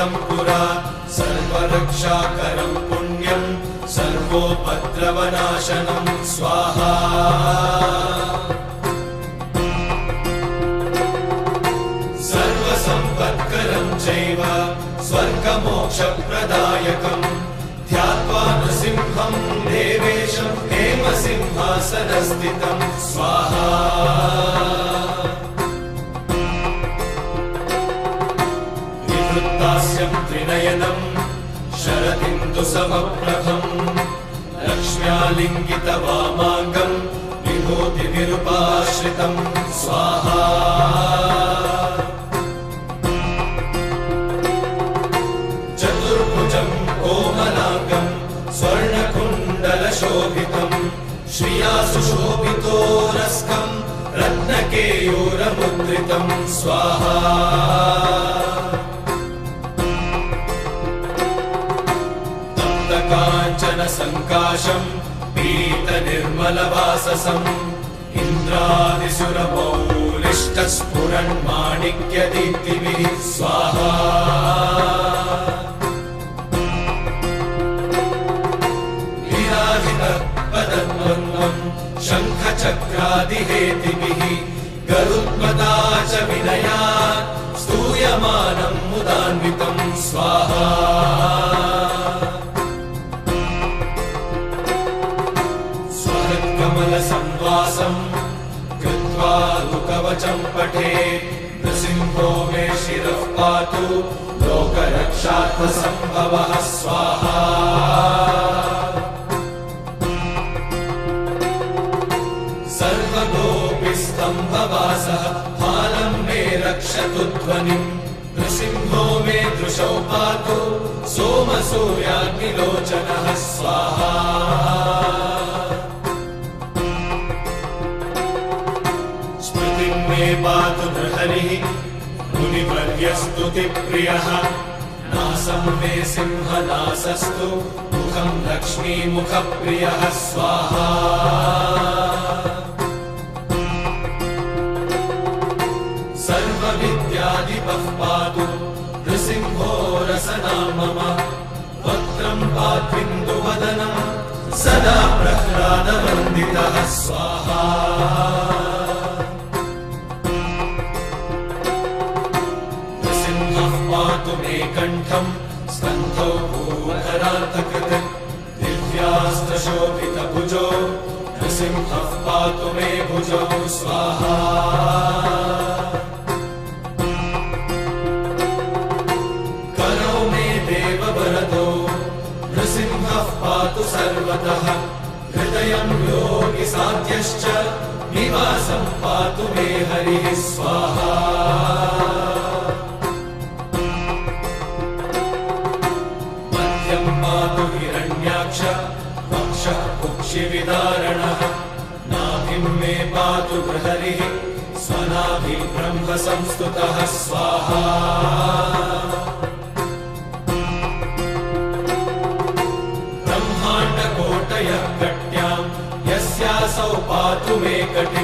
सर्वमङ्गलं पुरा सर्वरक्षाकरं पुण्यं सर्वोपद्रवनाशनं स्वाहा सर्वसम्पत्करं चैव स्वर्गमोक्षप्रदायकं ध्यात्वा नृसिंहं देवेशं हेमसिंहासनस्थितं स्वाहा विवृत्तास्यं त्रिनयनं शरदिन्दुसमप्रभं लक्ष्म्यालिङ्गितवामाङ्गं विभूतिविरूपाश्रितं स्वाहा चतुर्भुजं कोमलाङ्गं स्वर्णकुण्डलशोभितं श्रिया सुशोभितोरस्कं रत्नकेयूरमुद्रितं स्वाहा काञ्चनसङ्काशं पीतनिर्मलवाससम् इन्द्रादिसुरमौलिष्टस्फुरन्माणिक्यदीप्तिभिः स्वाहा विराजितपदद्वन्द्वं शङ्खचक्रादिहेतिभिः गरुत्मता च विनयात् स्तूयमानं मुदान्वितं स्वाहा संवासं कृत्वा कवचं पठे नृसिंहो मे शिरः पातु लोकरक्षार्थसम्भवः स्वाहा सर्वगोपिस्तम्भवासः फालं मे रक्षतु ध्वनिं नृसिंहो मे दृशौ पातु सोमसूर्याग्निलोचनः स्वाहा मे पातु नृहरिः मुनिवर्यस्तुतिप्रियः नासं मे सिंहनासस्तु मुखं लक्ष्मीमुखप्रियः स्वाहा सर्वविद्याधिपः पातु नृसिंहो रसना मम वक्त्रं पात्विन्दुवदनं सदा प्रह्लादवन्दितः स्वाहा पातु मे कण्ठं स्कन्धौ भूधरान्तकृत् दिव्यास्त्रशोभितभुजो नृसिंहः पातु मे भुजौ स्वाहा करौ मे देववरदो नृसिंहः पातु सर्वतः हृदयं योगिसाध्यश्च निवासं पातु मे हरिः स्वाहा पातु हिरण्याक्ष वक्षः कुक्षिविदारणः नाभिं मे पातु बृहरिः स्वनाभि ब्रह्म संस्तुतः स्वाहा ब्रह्माण्डकोटयः कट्यां यस्यासौ पातु मे कटिः